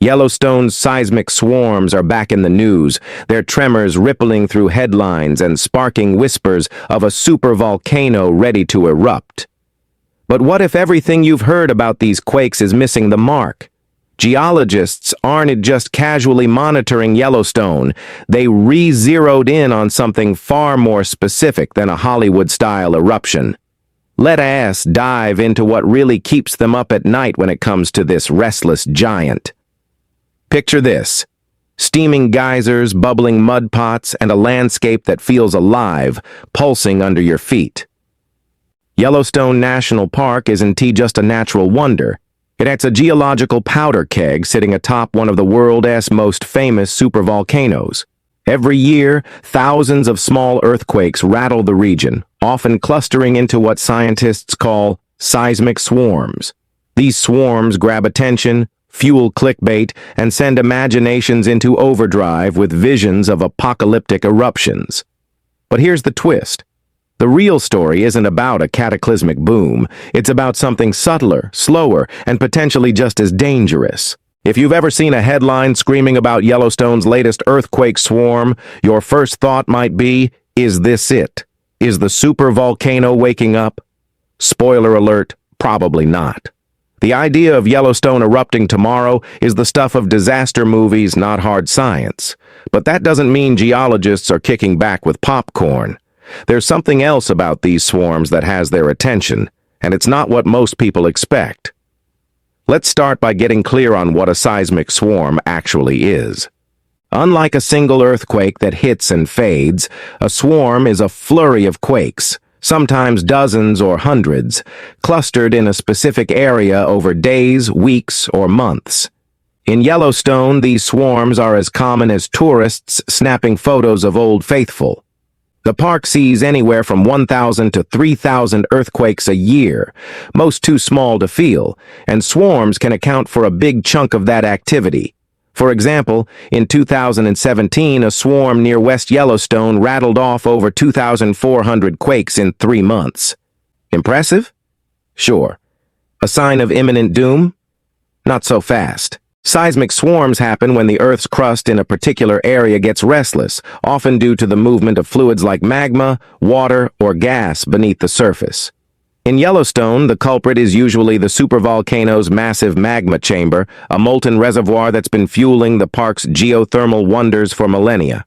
Yellowstone seismic swarms are back in the news, their tremors rippling through headlines and sparking whispers of a supervolcano ready to erupt. But what if everything you've heard about these quakes is missing the mark? Geologists aren't just casually monitoring Yellowstone, they re-zeroed in on something far more specific than a Hollywood-style eruption. Let us dive into what really keeps them up at night when it comes to this restless giant. Picture this: steaming geysers, bubbling mud pots, and a landscape that feels alive, pulsing under your feet. Yellowstone National Park isn't just a natural wonder. It's a geological powder keg sitting atop one of the world's most famous supervolcanoes. Every year, thousands of small earthquakes rattle the region, often clustering into what scientists call seismic swarms. These swarms grab attention, fuel clickbait, and send imaginations into overdrive with visions of apocalyptic eruptions. But here's the twist. The real story isn't about a cataclysmic boom. It's about something subtler, slower, and potentially just as dangerous. If you've ever seen a headline screaming about Yellowstone's latest earthquake swarm, your first thought might be, is this it? Is the supervolcano waking up? Spoiler alert, probably not. The idea of Yellowstone erupting tomorrow is the stuff of disaster movies, not hard science. But that doesn't mean geologists are kicking back with popcorn. There's something else about these swarms that has their attention, and it's not what most people expect. Let's start by getting clear on what a seismic swarm actually is. Unlike a single earthquake that hits and fades, a swarm is a flurry of quakes, sometimes dozens or hundreds, clustered in a specific area over days, weeks, or months. In Yellowstone, these swarms are as common as tourists snapping photos of Old Faithful. The park sees anywhere from 1,000 to 3,000 earthquakes a year, most too small to feel, and swarms can account for a big chunk of that activity. For example, in 2017, a swarm near West Yellowstone rattled off over 2,400 quakes in 3 months. Impressive? Sure. A sign of imminent doom? Not so fast. Seismic swarms happen when the Earth's crust in a particular area gets restless, often due to the movement of fluids like magma, water, or gas beneath the surface. In Yellowstone, the culprit is usually the supervolcano's massive magma chamber, a molten reservoir that's been fueling the park's geothermal wonders for millennia.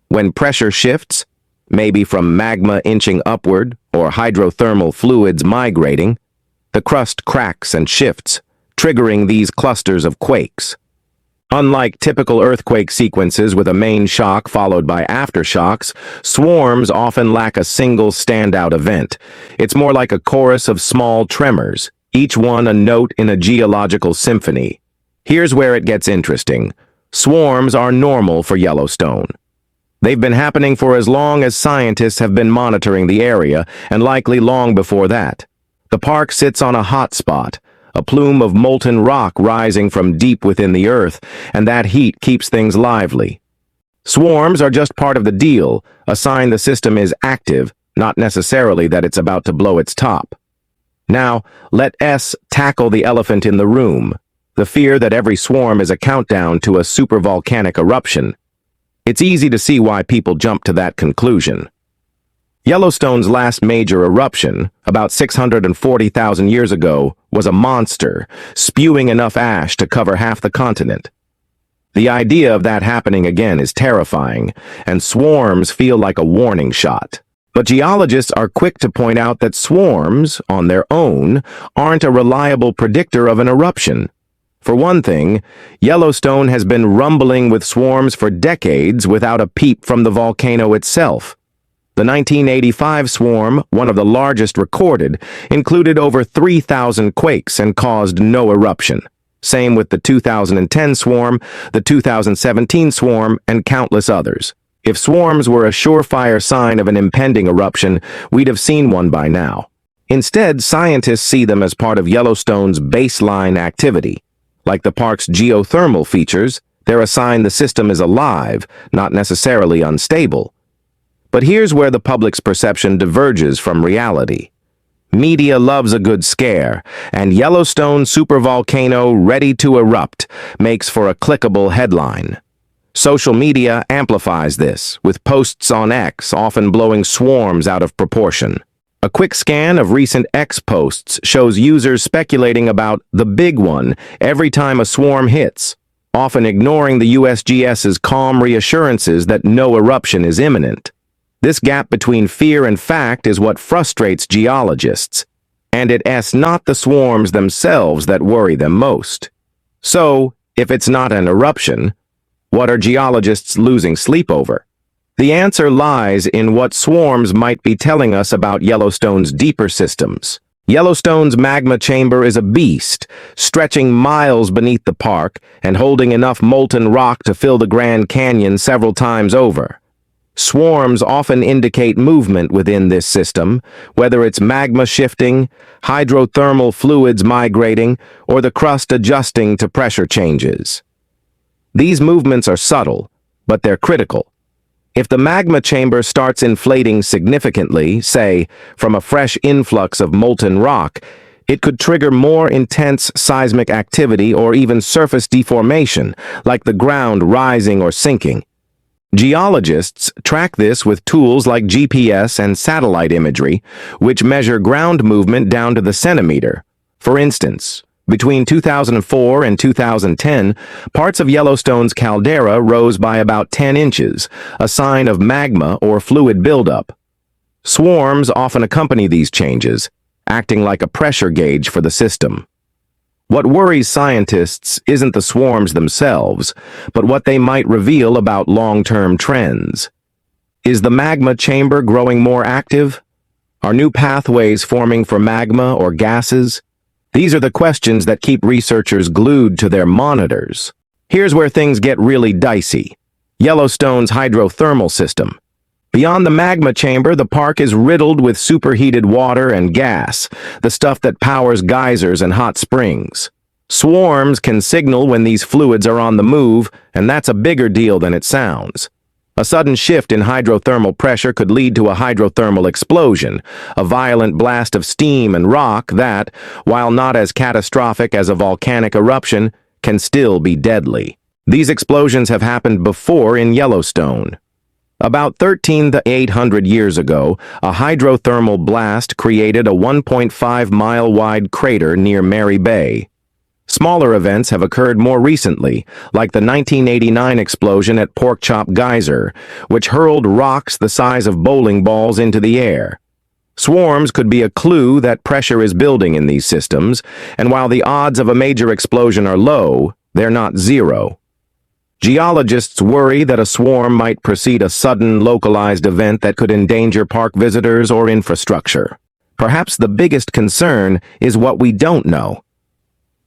When pressure shifts, maybe from magma inching upward or hydrothermal fluids migrating, the crust cracks and shifts, triggering these clusters of quakes. Unlike typical earthquake sequences with a main shock followed by aftershocks, swarms often lack a single standout event. It's more like a chorus of small tremors, each one a note in a geological symphony. Here's where it gets interesting. Swarms are normal for Yellowstone. They've been happening for as long as scientists have been monitoring the area, and likely long before that. The park sits on a hot spot, a plume of molten rock rising from deep within the earth, and that heat keeps things lively. Swarms are just part of the deal, a sign the system is active, not necessarily that it's about to blow its top. Now, let us tackle the elephant in the room, the fear that every swarm is a countdown to a supervolcanic eruption. It's easy to see why people jump to that conclusion. Yellowstone's last major eruption, about 640,000 years ago, was a monster, spewing enough ash to cover half the continent. The idea of that happening again is terrifying, and swarms feel like a warning shot. But geologists are quick to point out that swarms, on their own, aren't a reliable predictor of an eruption. For one thing, Yellowstone has been rumbling with swarms for decades without a peep from the volcano itself. The 1985 swarm, one of the largest recorded, included over 3,000 quakes and caused no eruption. Same with the 2010 swarm, the 2017 swarm, and countless others. If swarms were a surefire sign of an impending eruption, we'd have seen one by now. Instead, scientists see them as part of Yellowstone's baseline activity. Like the park's geothermal features, they're a sign the system is alive, not necessarily unstable. But here's where the public's perception diverges from reality. Media loves a good scare, and Yellowstone supervolcano ready to erupt makes for a clickable headline. Social media amplifies this, with posts on X often blowing swarms out of proportion. A quick scan of recent X posts shows users speculating about the big one every time a swarm hits, often ignoring the USGS's calm reassurances that no eruption is imminent. This gap between fear and fact is what frustrates geologists, and it's not the swarms themselves that worry them most. So, if it's not an eruption, what are geologists losing sleep over? The answer lies in what swarms might be telling us about Yellowstone's deeper systems. Yellowstone's magma chamber is a beast, stretching miles beneath the park and holding enough molten rock to fill the Grand Canyon several times over. Swarms often indicate movement within this system, whether it's magma shifting, hydrothermal fluids migrating, or the crust adjusting to pressure changes. These movements are subtle, but they're critical. If the magma chamber starts inflating significantly, say, from a fresh influx of molten rock, it could trigger more intense seismic activity or even surface deformation, like the ground rising or sinking. Geologists track this with tools like GPS and satellite imagery, which measure ground movement down to the centimeter. For instance, between 2004 and 2010, parts of Yellowstone's caldera rose by about 10 inches, a sign of magma or fluid buildup. Swarms often accompany these changes, acting like a pressure gauge for the system. What worries scientists isn't the swarms themselves, but what they might reveal about long-term trends. Is the magma chamber growing more active? Are new pathways forming for magma or gases? These are the questions that keep researchers glued to their monitors. Here's where things get really dicey. Yellowstone's hydrothermal system. Beyond the magma chamber, the park is riddled with superheated water and gas, the stuff that powers geysers and hot springs. Swarms can signal when these fluids are on the move, and that's a bigger deal than it sounds. A sudden shift in hydrothermal pressure could lead to a hydrothermal explosion, a violent blast of steam and rock that, while not as catastrophic as a volcanic eruption, can still be deadly. These explosions have happened before in Yellowstone. About 13,800 years ago, a hydrothermal blast created a 1.5-mile-wide crater near Mary Bay. Smaller events have occurred more recently, like the 1989 explosion at Porkchop Geyser, which hurled rocks the size of bowling balls into the air. Swarms could be a clue that pressure is building in these systems, and while the odds of a major explosion are low, they're not zero. Geologists worry that a swarm might precede a sudden, localized event that could endanger park visitors or infrastructure. Perhaps the biggest concern is what we don't know.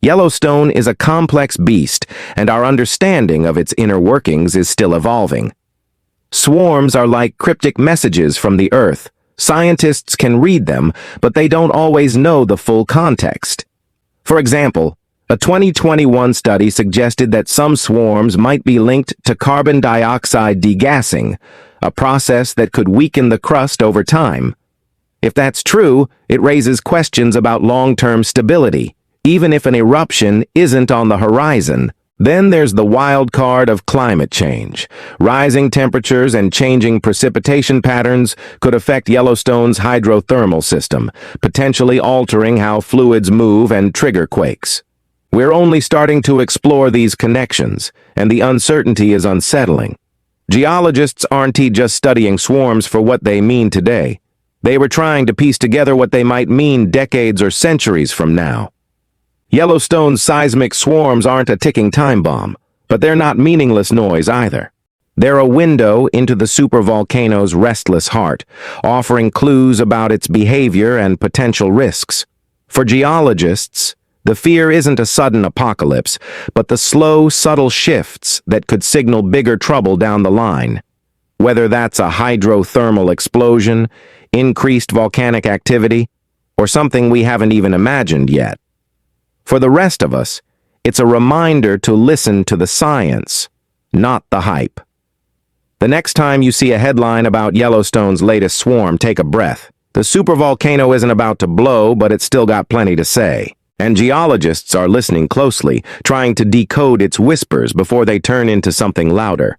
Yellowstone is a complex beast, and our understanding of its inner workings is still evolving. Swarms are like cryptic messages from the Earth. Scientists can read them, but they don't always know the full context. For example, a 2021 study suggested that some swarms might be linked to carbon dioxide degassing, a process that could weaken the crust over time. If that's true, it raises questions about long-term stability, even if an eruption isn't on the horizon. Then there's the wild card of climate change. Rising temperatures and changing precipitation patterns could affect Yellowstone's hydrothermal system, potentially altering how fluids move and trigger quakes. We're only starting to explore these connections, and the uncertainty is unsettling. Geologists aren't just studying swarms for what they mean today. They were trying to piece together what they might mean decades or centuries from now. Yellowstone's seismic swarms aren't a ticking time bomb, but they're not meaningless noise either. They're a window into the supervolcano's restless heart, offering clues about its behavior and potential risks. For geologists, the fear isn't a sudden apocalypse, but the slow, subtle shifts that could signal bigger trouble down the line. Whether that's a hydrothermal explosion, increased volcanic activity, or something we haven't even imagined yet. For the rest of us, it's a reminder to listen to the science, not the hype. The next time you see a headline about Yellowstone's latest swarm, take a breath. The supervolcano isn't about to blow, but it's still got plenty to say. And geologists are listening closely, trying to decode its whispers before they turn into something louder.